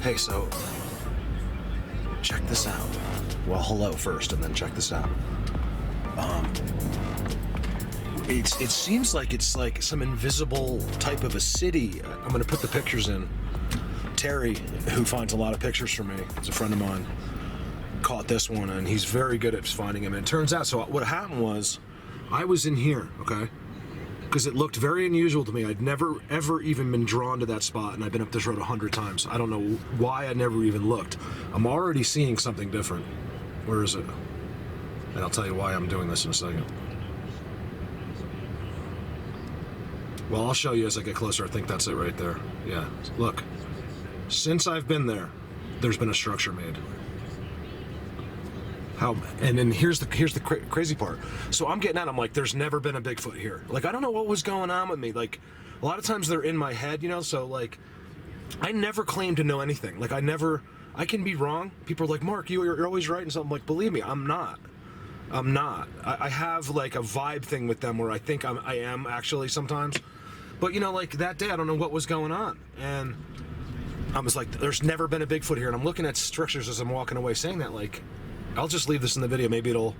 Hey, so check this out. Well, hello first, and then check this out. It seems like it's like some invisible type of a city. I'm gonna put the pictures in. Terry, who finds a lot of pictures for me, is a friend of mine, caught this one, and he's very good at finding them. And it turns out, so what happened was, I was in here, okay? Because it looked very unusual to me. I'd never, ever even been drawn to that spot, and I've been up this road 100 times. I don't know why I never even looked. I'm already seeing something different. Where is it? And I'll tell you why I'm doing this in a second. Well, I'll show you as I get closer. I think that's it right there. Yeah, look. Since I've been there, there's been a structure made. How? And then here's the crazy part. So I'm getting out. I'm like, there's never been a Bigfoot here. Like, I don't know what was going on with me. Like, a lot of times they're in my head, you know. So like, I never claim to know anything. Like, I can be wrong. People are like, Mark, you're always right and something. I'm like, believe me, I'm not. I have like a vibe thing with them where I think I am actually sometimes. But you know, like that day, I don't know what was going on, and I was like, there's never been a Bigfoot here. And I'm looking at structures as I'm walking away saying that, like, I'll just leave this in the video. Maybe it'll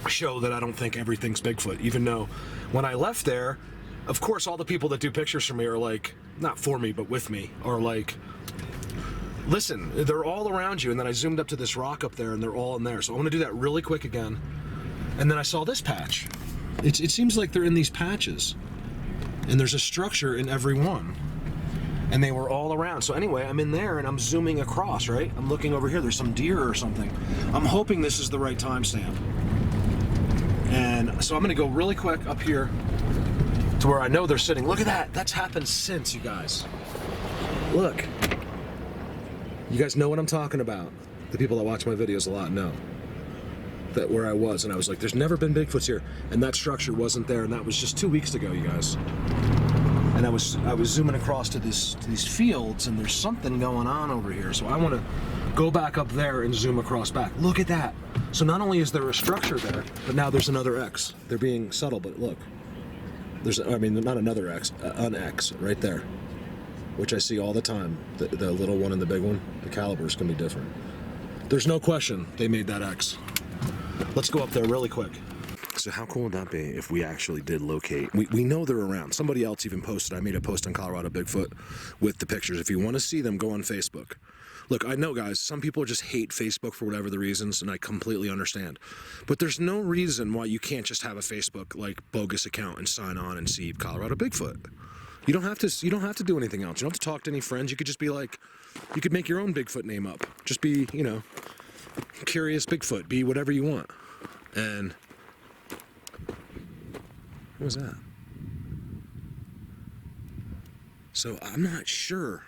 show that I don't think everything's Bigfoot, even though when I left there, of course, all the people that do pictures for me are like, not for me, but with me, are like, listen, they're all around you. And then I zoomed up to this rock up there and they're all in there. So I'm gonna do that really quick again. And then I saw this patch. It seems like they're in these patches, and there's a structure in every one. And they were all around. So anyway, I'm in there and I'm zooming across, right? I'm looking over here, there's some deer or something. I'm hoping this is the right timestamp. And so I'm gonna go really quick up here to where I know they're sitting. Look at that, that's happened since, you guys. Look. You guys know what I'm talking about. The people that watch my videos a lot know that where I was, and I was like, there's never been Bigfoots here. And that structure wasn't there, and that was just 2 weeks ago, you guys. And I was zooming across to these fields, and there's something going on over here. So I want to go back up there and zoom across back. Look at that. So not only is there a structure there, but now there's another X. They're being subtle, but look. I mean, not another X, an X right there, which I see all the time. The little one and the big one, the calibers can be different. There's no question they made that X. Let's go up there really quick. So how cool would that be if we actually did locate? We know they're around. Somebody else even posted. I made a post on Colorado Bigfoot with the pictures. If you want to see them, go on Facebook. Look, I know, guys, some people just hate Facebook for whatever the reasons, and I completely understand. But there's no reason why you can't just have a Facebook like bogus account and sign on and see Colorado Bigfoot. You don't have to do anything else. You don't have to talk to any friends. You could just be like, you could make your own Bigfoot name up. Just be, you know, Curious Bigfoot. Be whatever you want. And what was that? So I'm not sure.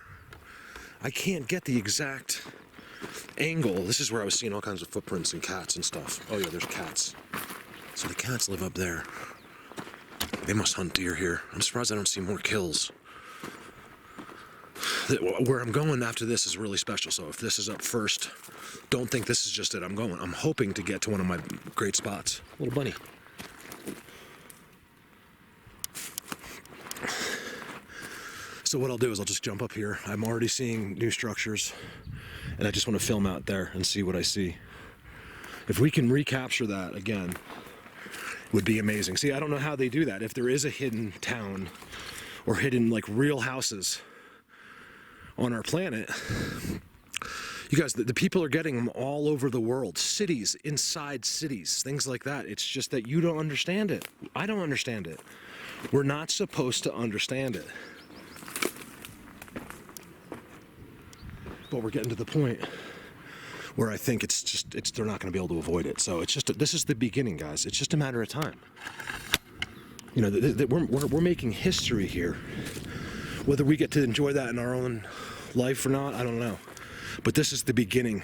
I can't get the exact angle. This is where I was seeing all kinds of footprints and cats and stuff. Oh yeah, there's cats. So the cats live up there. They must hunt deer here. I'm surprised I don't see more kills. Where I'm going after this is really special. So if this is up first, don't think this is just it. I'm hoping to get to one of my great spots. Little bunny. So what I'll do is I'll just jump up here. I'm already seeing new structures, and I just want to film out there and see what I see. If we can recapture that again, would be amazing. See, I don't know how they do that. If there is a hidden town or hidden like real houses on our planet, you guys, the people are getting them all over the world. Cities, inside cities, things like that. It's just that you don't understand it. I don't understand it. We're not supposed to understand it. But we're getting to the point where I think they're not going to be able to avoid it. So this is the beginning, guys. It's just a matter of time. You know, we're making history here. Whether we get to enjoy that in our own life or not, I don't know. But this is the beginning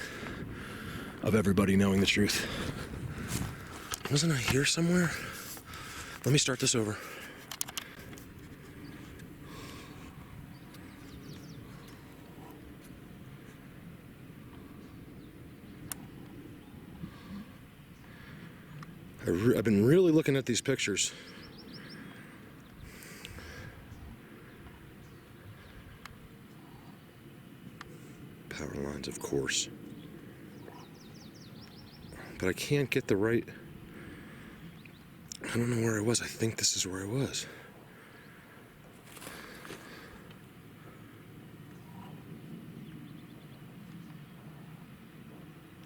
of everybody knowing the truth. Wasn't I here somewhere? Let me start this over. I've been really looking at these pictures. Power lines, of course. But I can't get the right... I don't know where I was. I think this is where I was.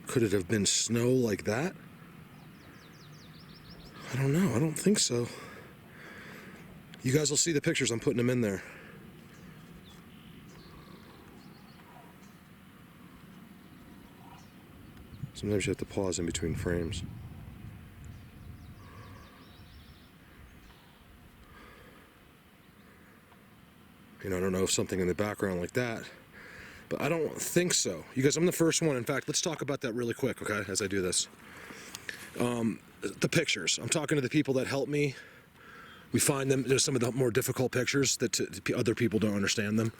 Could it have been snow like that? I don't know. I don't think so. You guys will see the pictures. I'm putting them in there. Sometimes you have to pause in between frames. You know, I don't know if something in the background like that, but I don't think so. You guys, I'm the first one. In fact, let's talk about that really quick, okay, as I do this. The pictures. I'm talking to the people that help me. We find them. There's some of the more difficult pictures that other people don't understand them.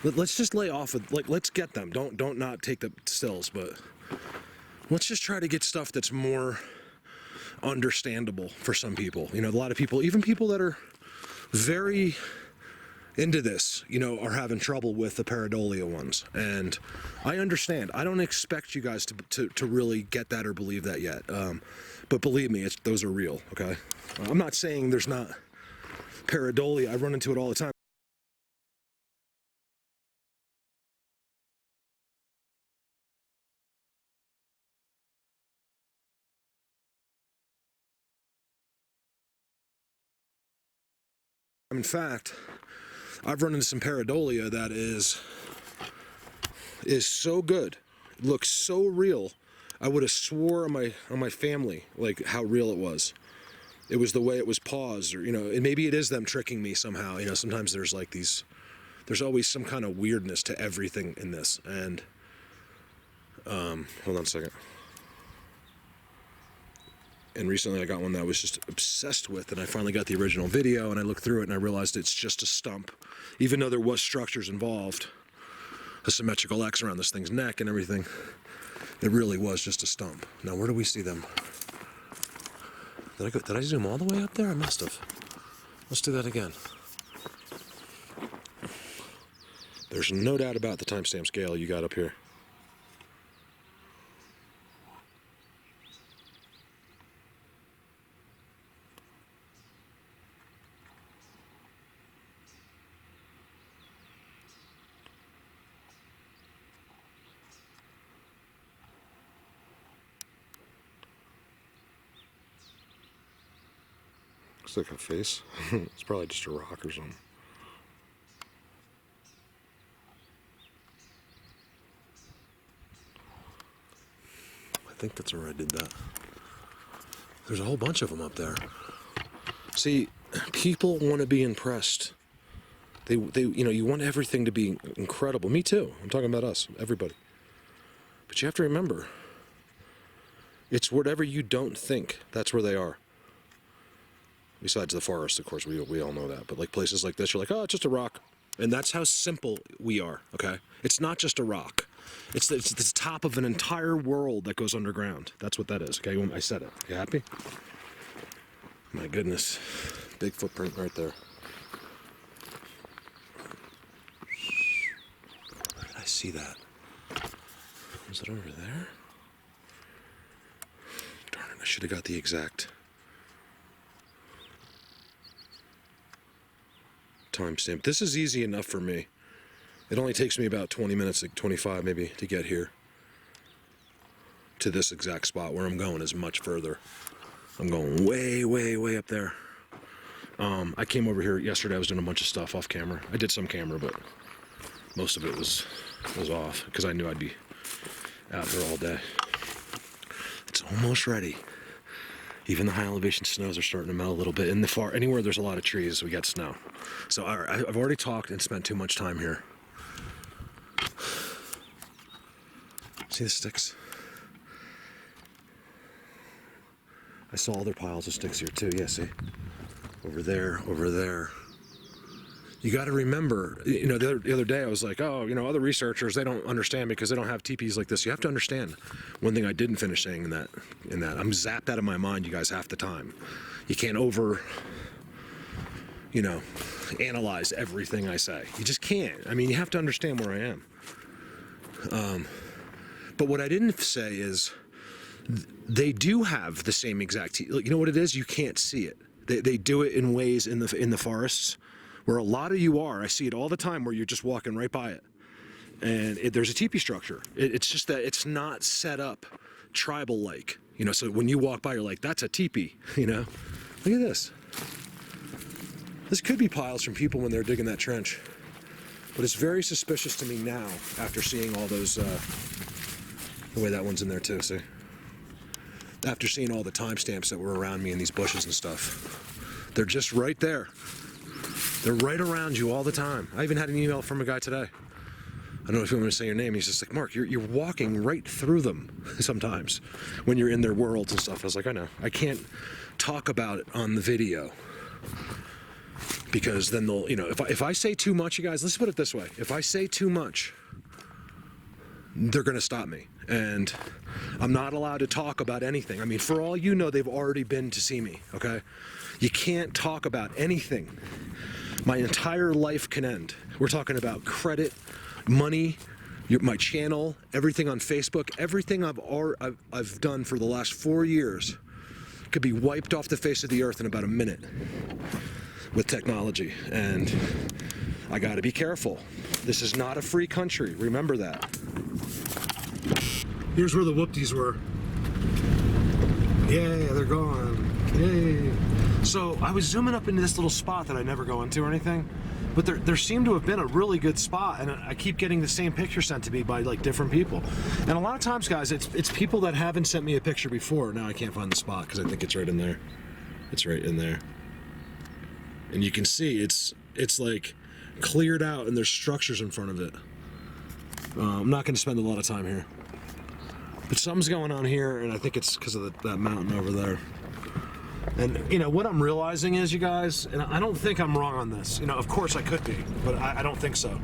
Let's just lay off of, like, let's get them. Don't not take the stills, but let's just try to get stuff that's more understandable for some people. You know, a lot of people, even people that are very into this, you know, are having trouble with the pareidolia ones, and I understand. I don't expect you guys to really get that or believe that yet, but believe me, those are real, okay? I'm not saying there's not pareidolia. I run into it all the time. In fact, I've run into some pareidolia that is so good, looks so real. I would have swore on my family, like, how real it was. It was the way it was paused, or, you know, and maybe it is them tricking me somehow. You know, sometimes there's like there's always some kind of weirdness to everything in this. And hold on a second. And recently I got one that I was just obsessed with, and I finally got the original video, and I looked through it and I realized it's just a stump. Even though there was structures involved, a symmetrical X around this thing's neck and everything, it really was just a stump. Now, where do we see them? Did I zoom all the way up there? I must have. Let's do that again. There's no doubt about the timestamp scale you got up here. Looks like a face. It's probably just a rock or something. I think that's where I did that. There's a whole bunch of them up there. See, people want to be impressed. They, you know, you want everything to be incredible. Me too. I'm talking about us, everybody. But you have to remember, it's whatever you don't think, that's where they are. Besides the forest, of course, we all know that. But like places like this, you're like, oh, it's just a rock. And that's how simple we are, okay? It's not just a rock. It's the top of an entire world that goes underground. That's what that is, okay? I said it. You happy? My goodness. Big footprint right there. Where did I see that? Was it over there? Darn it, I should have got the exact timestamp. This is easy enough for me. It only takes me about 20 minutes, like 25 maybe, to get here to this exact spot. Where I'm going is much further. I'm going way, way, way up there. I came over here yesterday. I was doing a bunch of stuff off camera. I did some camera, but most of it was off because I knew I'd be out there all day. It's almost ready. Even the high elevation snows are starting to melt a little bit. In the far, anywhere there's a lot of trees, we got snow. So I've already talked and spent too much time here. See the sticks? I saw other piles of sticks here too. Yeah, see? Over there, over there. You got to remember, you know, the other day I was like, oh, you know, other researchers, they don't understand because they don't have teepees like this. You have to understand one thing I didn't finish saying in that I'm zapped out of my mind, you guys, half the time. You can't you know, analyze everything I say. You just can't. I mean, you have to understand where I am. But what I didn't say is they do have the same exact teeth. You know what it is? You can't see it. They do it in ways in the forests where a lot of you are. I see it all the time where you're just walking right by it. And there's a teepee structure. It's just that it's not set up tribal-like. You know, so when you walk by, you're like, that's a teepee, you know? Look at this. This could be piles from people when they're digging that trench. But it's very suspicious to me now after seeing all those, the way that one's in there too, see? After seeing all the timestamps that were around me in these bushes and stuff. They're just right there. They're right around you all the time. I even had an email from a guy today. I don't know if you want me to say your name. He's just like, Mark, you're walking right through them sometimes when you're in their worlds and stuff. I was like, I know. I can't talk about it on the video because then they'll, you know, if I say too much, you guys, let's put it this way. If I say too much, they're going to stop me. And I'm not allowed to talk about anything. I mean, for all you know, they've already been to see me, okay? You can't talk about anything. My entire life can end. We're talking about credit, money, my channel, everything on Facebook, everything I've done for the last 4 years could be wiped off the face of the earth in about a minute with technology. And I gotta be careful. This is not a free country, remember that. Here's where the whoopties were. Yay, they're gone. Yay. So I was zooming up into this little spot that I never go into or anything. But there seemed to have been a really good spot, and I keep getting the same picture sent to me by like different people. And a lot of times, guys, it's people that haven't sent me a picture before. Now I can't find the spot because I think it's right in there. It's right in there. And you can see it's like cleared out, and there's structures in front of it. I'm not going to spend a lot of time here. But something's going on here, and I think it's because of that mountain over there. And, you know, what I'm realizing is, you guys, and I don't think I'm wrong on this, you know, of course I could be, but I don't think so,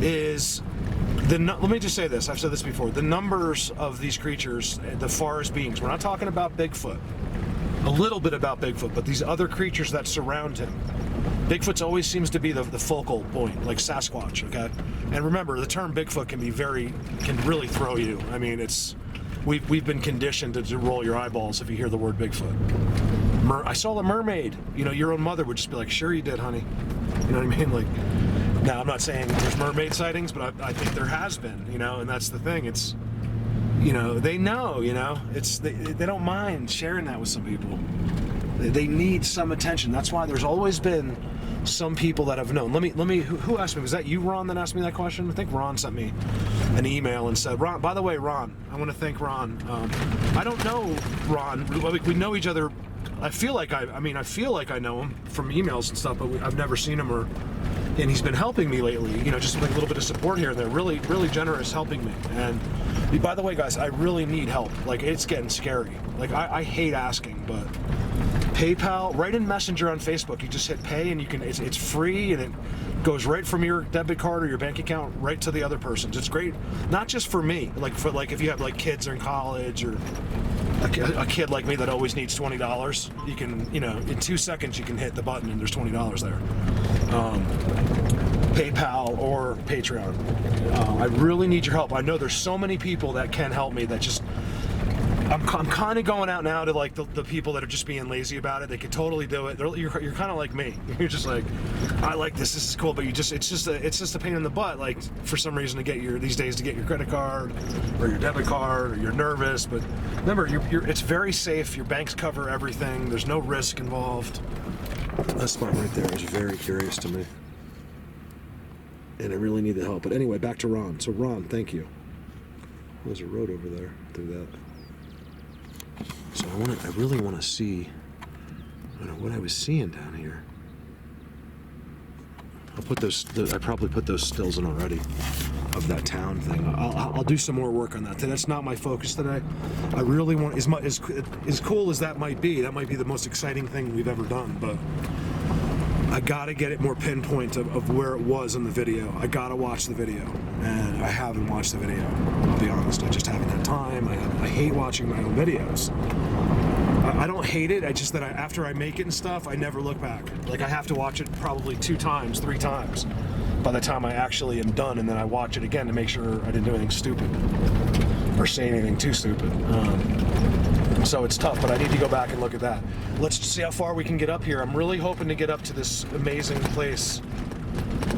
is, let me just say this, I've said this before, the numbers of these creatures, the forest beings, we're not talking about Bigfoot, a little bit about Bigfoot, but these other creatures that surround him. Bigfoot always seems to be the focal point, like Sasquatch, okay? And remember, the term Bigfoot can really throw you. I mean, we've been conditioned to roll your eyeballs if you hear the word Bigfoot. I saw a mermaid. You know, your own mother would just be like, sure you did, honey. You know what I mean? Like, now I'm not saying there's mermaid sightings, but I think there has been, you know, and that's the thing. It's, you know, they know, you know, they don't mind sharing that with some people. They need some attention. That's why there's always been some people that have known. Let me. Who asked me? Was that you, Ron, that asked me that question? I think Ron sent me an email and said, Ron. By the way, Ron, I want to thank Ron. I don't know Ron. We know each other. I feel like I know him from emails and stuff, but I've never seen him and he's been helping me lately. You know, just like a little bit of support here and there. Really, really generous helping me. And by the way, guys, I really need help. Like, it's getting scary. Like, I hate asking, but PayPal, right in Messenger on Facebook, you just hit pay and you can. It's free and it goes right from your debit card or your bank account right to the other person's. It's great, not just for me. Like if you have like kids in college or a kid like me that always needs $20, you can, you know, in 2 seconds you can hit the button and there's $20 there. PayPal or Patreon. I really need your help. I know there's so many people that can help me that just. I'm kind of going out now to like the people that are just being lazy about it. They could totally do it. You're kind of like me. You're just like, I like this. This is cool, but it's just a pain in the butt. Like for some reason to get these days to get your credit card or your debit card, or you're nervous. But remember, it's very safe. Your banks cover everything. There's no risk involved. That spot right there is very curious to me, and I really need the help. But anyway, back to Ron. So Ron, thank you. There's a road over there through that. So I really want to see, I don't know what I was seeing down here. I probably put those stills in already of that town thing. I'll do some more work on that. That's not my focus today. I really want, as cool as that might be the most exciting thing we've ever done, but I gotta get it more pinpoint of where it was in the video. I gotta watch the video, and I haven't watched the video. I'll be honest, I just haven't had time. I hate watching my own videos. I don't hate it, it's just that after I make it and stuff, I never look back. Like I have to watch it probably 2 times, 3 times by the time I actually am done, and then I watch it again to make sure I didn't do anything stupid or say anything too stupid. So it's tough, but I need to go back and look at that. Let's see how far we can get up here. I'm really hoping to get up to this amazing place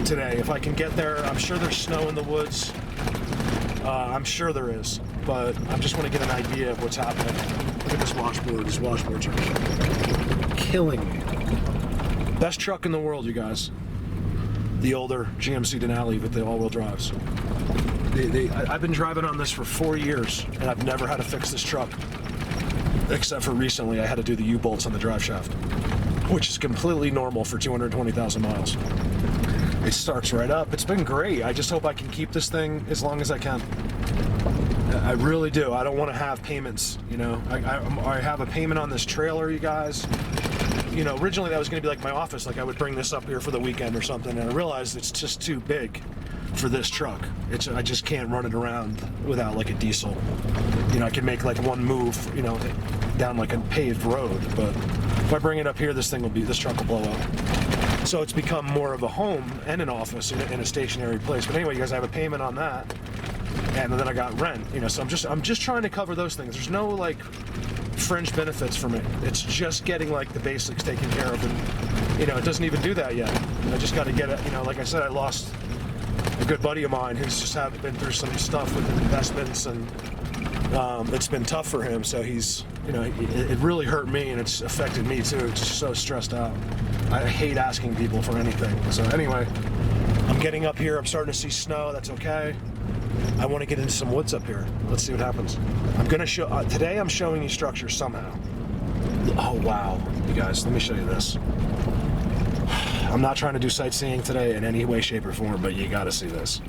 today. If I can get there, I'm sure there's snow in the woods. I'm sure there is, but I just want to get an idea of what's happening. Look at this washboard. These washboards are killing me. Best truck in the world, you guys. The older GMC Denali with the all-wheel drives. I've been driving on this for 4 years, and I've never had to fix this truck. Except for recently, I had to do the U-bolts on the drive shaft, which is completely normal for 220,000 miles. It starts right up. It's been great. I just hope I can keep this thing as long as I can. I really do. I don't want to have payments, you know. I have a payment on this trailer, you guys. You know, originally that was going to be like my office. Like I would bring this up here for the weekend or something, and I realized it's just too big for this truck. I just can't run it around without like a diesel. You know, I can make like one move, you know, down like a paved road, but if I bring it up here, this truck will blow up. So it's become more of a home and an office in a stationary place. But anyway, you guys, I have a payment on that, and then I got rent. You know, so I'm just trying to cover those things. There's no like fringe benefits for me. It's just getting like the basics taken care of, and you know, it doesn't even do that yet. I just got to get it. You know, like I said, I lost a good buddy of mine who's just been through some stuff with investments, and it's been tough for him. So he's, you know, it really hurt me, and it's affected me too. It's just so stressed out. I hate asking people for anything. So anyway, I'm getting up here. I'm starting to see snow. That's okay. I want to get into some woods up here. Let's see what happens. I'm gonna show today. I'm showing you structure somehow. Oh wow, you guys, let me show you this. I'm not trying to do sightseeing today in any way, shape, or form, but you gotta see this.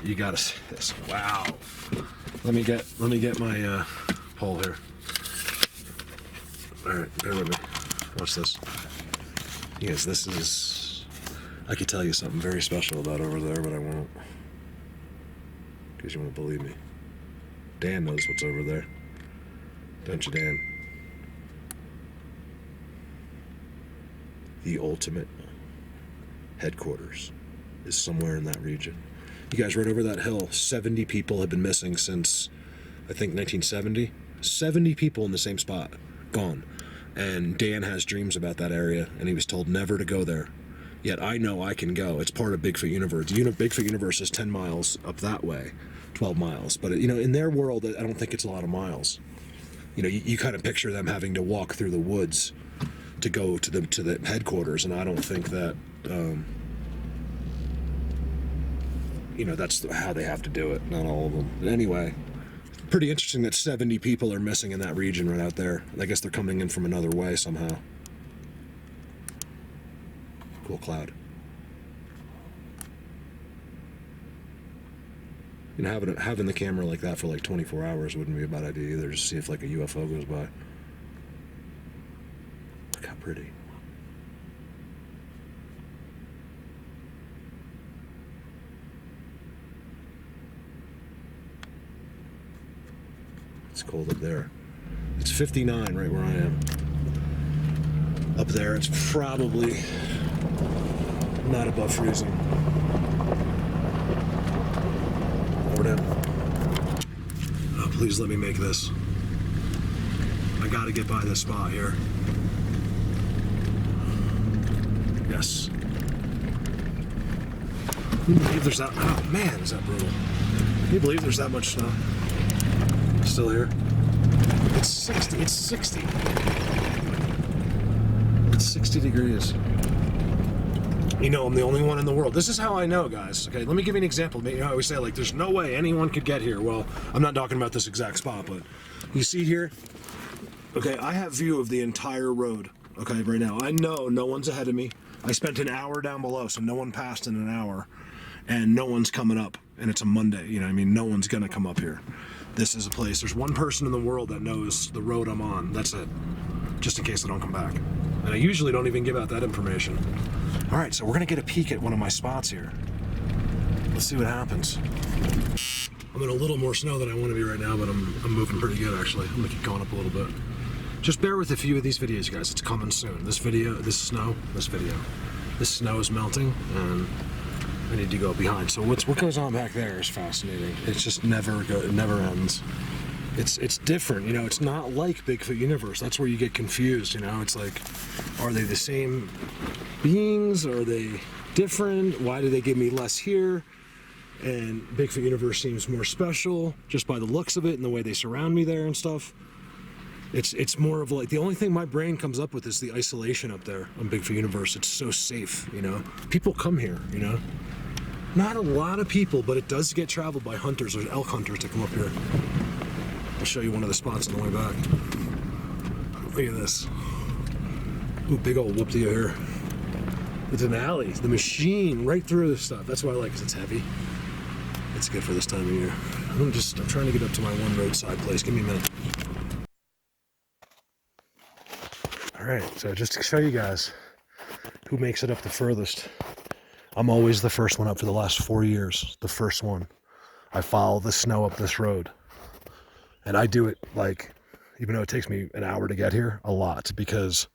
You gotta see this. Wow. Let me get my pole here. All right, bear with me. Watch this. Yes, this is. I could tell you something very special about over there, but I won't, because you won't believe me. Dan knows what's over there, don't you, Dan? The ultimate headquarters is somewhere in that region. You guys, right over that hill, 70 people have been missing since, I think, 1970. 70 people in the same spot, gone. And Dan has dreams about that area, and he was told never to go there. Yet I know I can go. It's part of Bigfoot Universe. Bigfoot Universe is 10 miles up that way, 12 miles. But, you know, in their world, I don't think it's a lot of miles. You know, you kind of picture them having to walk through the woods to go to the headquarters, and I don't think that, you know, that's how they have to do it. Not all of them. But anyway, pretty interesting that 70 people are missing in that region right out there. I guess they're coming in from another way somehow. Cool cloud. You know, having the camera like that for like 24 hours wouldn't be a bad idea either, just to see if like a UFO goes by. Look how pretty. It's cold up there. It's 59 right where I am. Up there, it's probably not above freezing. Over down. Oh, please let me make this. I gotta get by this spot here. Yes. Can you believe there's that? Oh man, is that brutal? Can you believe there's that much snow? Still here? It's 60. It's 60. It's 60 degrees. You know, I'm the only one in the world. This is how I know, guys. Okay, let me give you an example. I always say, like, there's no way anyone could get here. Well, I'm not talking about this exact spot, but you see here? Okay, I have view of the entire road. Okay, right now. I know no one's ahead of me. I spent an hour down below, so no one passed in an hour. And no one's coming up. And it's a Monday, you know what I mean? No one's gonna come up here. This is a place. There's one person in the world that knows the road I'm on. That's it. Just in case I don't come back. And I usually don't even give out that information. All right, so we're gonna get a peek at one of my spots here. Let's see what happens. I'm in a little more snow than I want to be right now, but I'm moving pretty good actually. I'm gonna keep going up a little bit. Just bear with a few of these videos, guys. It's coming soon. This snow is melting, and I need to go behind. So what goes on back there is fascinating. It's just it never ends. It's different, you know. It's not like Bigfoot universe. That's where you get confused, you know. It's like, are they the same beings? Are they different? Why do they give me less here? And Bigfoot universe seems more special just by the looks of it and the way they surround me there and stuff. It's more of like, the only thing my brain comes up with is the isolation up there on Bigfoot universe. It's so safe, you know. People come here, you know. Not a lot of people, but it does get traveled by hunters or elk hunters to come up here. I'll show you one of the spots on the way back. Look at this. Ooh, big old whoop to you here. It's an alley. The machine right through this stuff. That's why I like it, 'cause it's heavy. It's good for this time of year. I'm trying to get up to my one roadside place. Give me a minute. All right, so just to show you guys who makes it up the furthest. I'm always the first one up for the last 4 years. The first one. I follow the snow up this road. And I do it, like, even though it takes me an hour to get here, a lot, because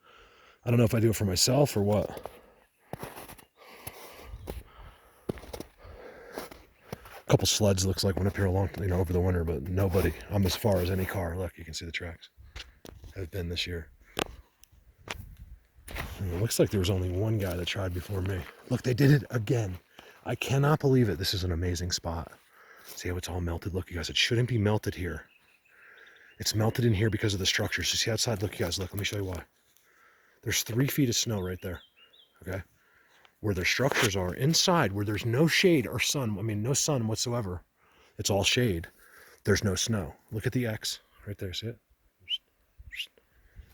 I don't know if I do it for myself or what. A couple sleds looks like went up here over the winter, but nobody. I'm as far as any car. Look, you can see the tracks. Have been this year. And it looks like there was only one guy that tried before me. Look, they did it again. I cannot believe it. This is an amazing spot. See how it's all melted? Look, you guys, it shouldn't be melted here. It's melted in here because of the structures. You see outside? Look, you guys, look. Let me show you why. There's 3 feet of snow right there, okay? Where their structures are, inside, where there's no shade or sun, I mean, no sun whatsoever. It's all shade. There's no snow. Look at the X right there, see it?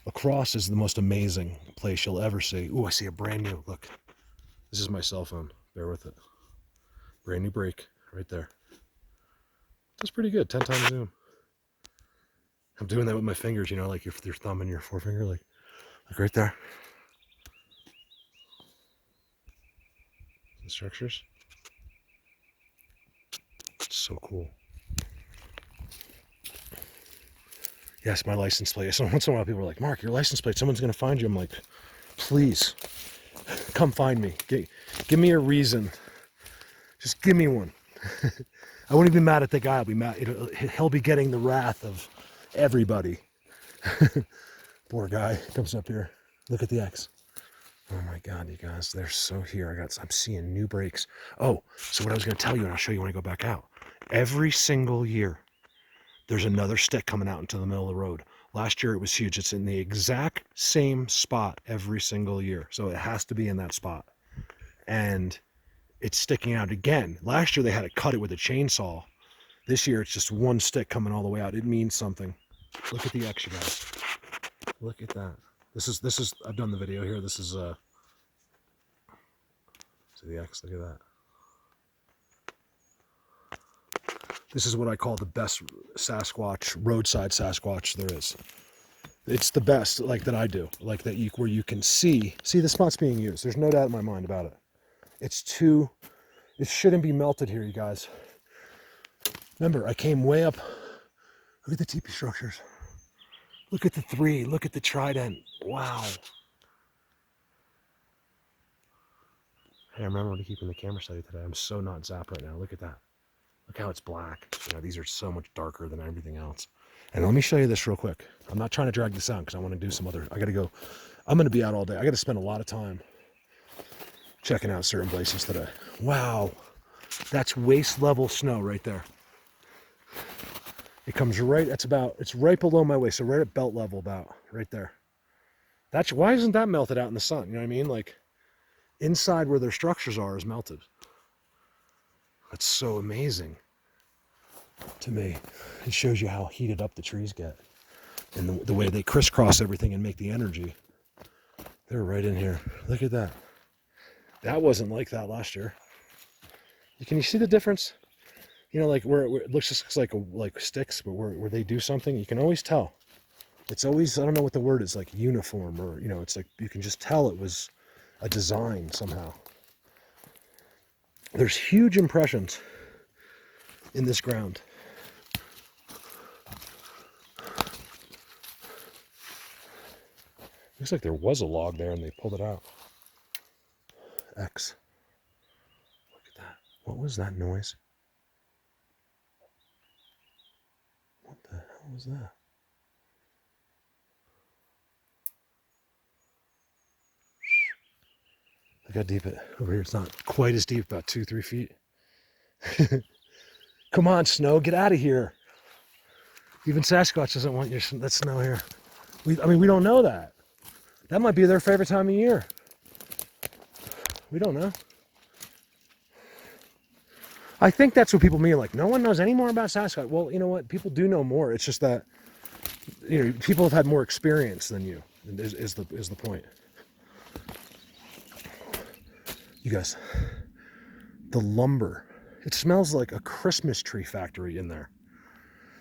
Across is the most amazing place you'll ever see. Ooh, I see a brand new, look. This is my cell phone. Bear with it. Brand new break right there. That's pretty good, 10 times zoom. I'm doing that with my fingers, you know, like your thumb and your forefinger, like right there. The structures. It's so cool. Yes, my license plate. So once in a while people are like, Mark, your license plate, someone's going to find you. I'm like, please, come find me. Give me a reason. Just give me one. I won't even be mad at the guy. I'll be mad. He'll be getting the wrath of everybody. Poor guy comes up here. Look at the X. Oh my God, you guys, they're so here. I'm seeing new breaks. Oh, so what I was going to tell you, and I'll show you when I go back out. Every single year, there's another stick coming out into the middle of the road. Last year it was huge. It's in the exact same spot every single year. So it has to be in that spot. And it's sticking out again. Last year they had to cut it with a chainsaw. This year it's just one stick coming all the way out. It means something. Look at the X, you guys. Look at that. This is I've done the video here. This is see the X, look at that. This is what I call the best Sasquatch, roadside Sasquatch there is. It's the best, like, that I do, like that where you can see the spot's being used. There's no doubt in my mind about it. It shouldn't be melted here, you guys. Remember, I came way up. Look at the teepee structures. Look at the 3, look at the trident. Wow. Hey, I remember to keeping the camera steady today. I'm so not zapped right now. Look at that. Look how it's black. You know, these are so much darker than everything else. And let me show you this real quick. I'm not trying to drag this out because I want to do some other, I got to go. I'm going to be out all day. I got to spend a lot of time checking out certain places today. Wow. That's waist level snow right there. It comes right, it's right below my waist. So right at belt level about, right there. Why isn't that melted out in the sun? You know what I mean? Like, inside where their structures are is melted. That's so amazing to me. It shows you how heated up the trees get and the way they crisscross everything and make the energy. They're right in here. Look at that. That wasn't like that last year. Can you see the difference? You know, like where it looks like sticks, but where they do something, you can always tell. It's always, I don't know what the word is, like uniform, or, you know, it's like you can just tell it was a design somehow. There's huge impressions in this ground. Looks like there was a log there and they pulled it out. X. Look at that. was that noise? What the hell was that? Look how deep it over here. It's not quite as deep, about 2-3 feet. Come on, snow, get out of here. Even Sasquatch doesn't want that snow here. We don't know that. That might be their favorite time of year. We don't know. I think that's what people mean. Like, no one knows any more about Sasquatch. Well, you know what? People do know more. It's just that, you know, people have had more experience than you. Is the point. You guys, the lumber. It smells like a Christmas tree factory in there.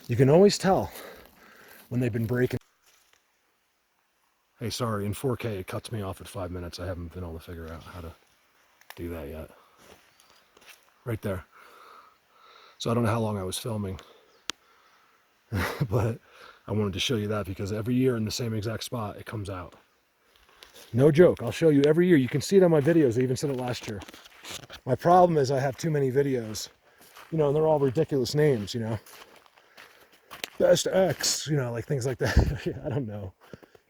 You can always tell when they've been breaking. Hey, sorry, in 4K it cuts me off at 5 minutes. I haven't been able to figure out how to do that yet. Right there. So I don't know how long I was filming, but I wanted to show you that because every year in the same exact spot it comes out. No joke, I'll show you every year. You can see it on my videos. I even said it last year. My problem is I have too many videos, you know, and they're all ridiculous names, you know. Best X, you know, like things like that. I don't know.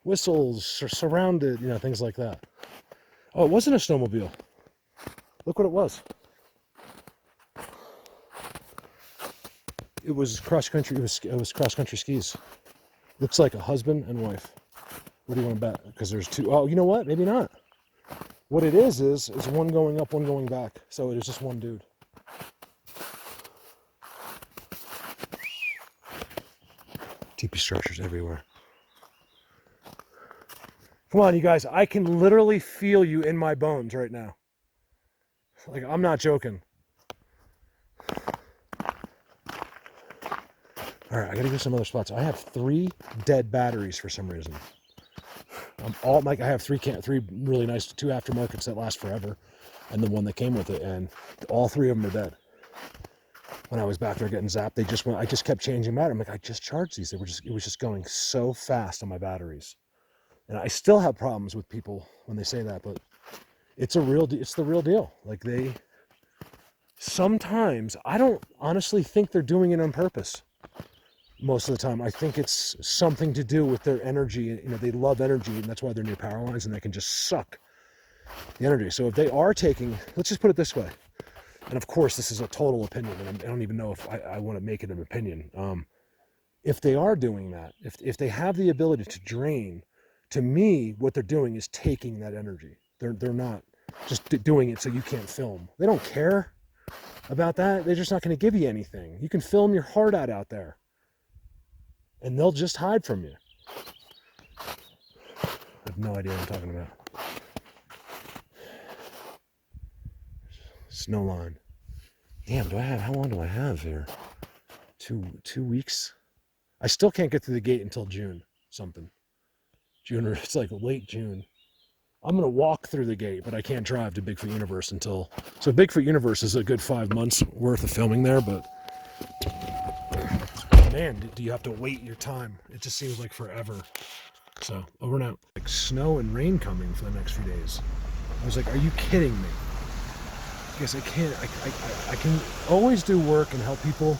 Whistles or surrounded, you know, things like that. Oh, it wasn't a snowmobile. Look what it was. It was cross country. It was cross country skis. Looks like a husband and wife. What do you want to bet? Because there's two. Oh, you know what? Maybe not. What it is one going up, one going back. So it is just one dude. TP structures everywhere. Come on, you guys. I can literally feel you in my bones right now. Like, I'm not joking. All right, I gotta go some other spots. I have 3 dead batteries for some reason. I have 3 really nice 2 aftermarkets that last forever, and the one that came with it, and all 3 of them are dead. When I was back there getting zapped, I just kept changing battery. I'm like, I just charged these. It was just going so fast on my batteries, and I still have problems with people when they say that, but it's the real deal. Like, sometimes I don't honestly think they're doing it on purpose. Most of the time, I think it's something to do with their energy. You know, they love energy, and that's why they're near power lines, and they can just suck the energy. So if they are taking, let's just put it this way, and of course this is a total opinion, and I don't even know if I want to make it an opinion. If they are doing that, if they have the ability to drain, to me, what they're doing is taking that energy. They're not just doing it so you can't film. They don't care about that. They're just not going to give you anything. You can film your heart out there, and they'll just hide from you. I have no idea what I'm talking about. Snow line. Damn, how long do I have here? 2 weeks? I still can't get to the gate until June something. June, or it's like late June. I'm going to walk through the gate, but I can't drive to Bigfoot Universe until... So Bigfoot Universe is a good 5 months worth of filming there, but... Man, do you have to wait your time? It just seems like forever. So, over and out. Like snow and rain coming for the next few days. I was like, are you kidding me? Because I can always do work and help people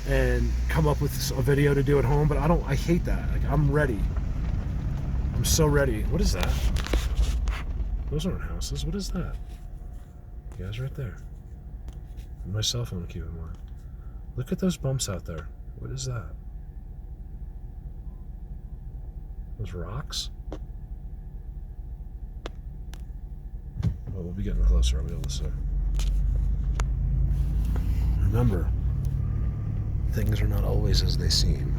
and come up with a video to do at home, but I hate that. Like, I'm ready. I'm so ready. What is that? Those aren't houses. What is that? You guys right there. My cell phone will keep it more. Look at those bumps out there. What is that? Those rocks? Oh, we'll be getting closer. I'll be able to see. Remember, things are not always as they seem.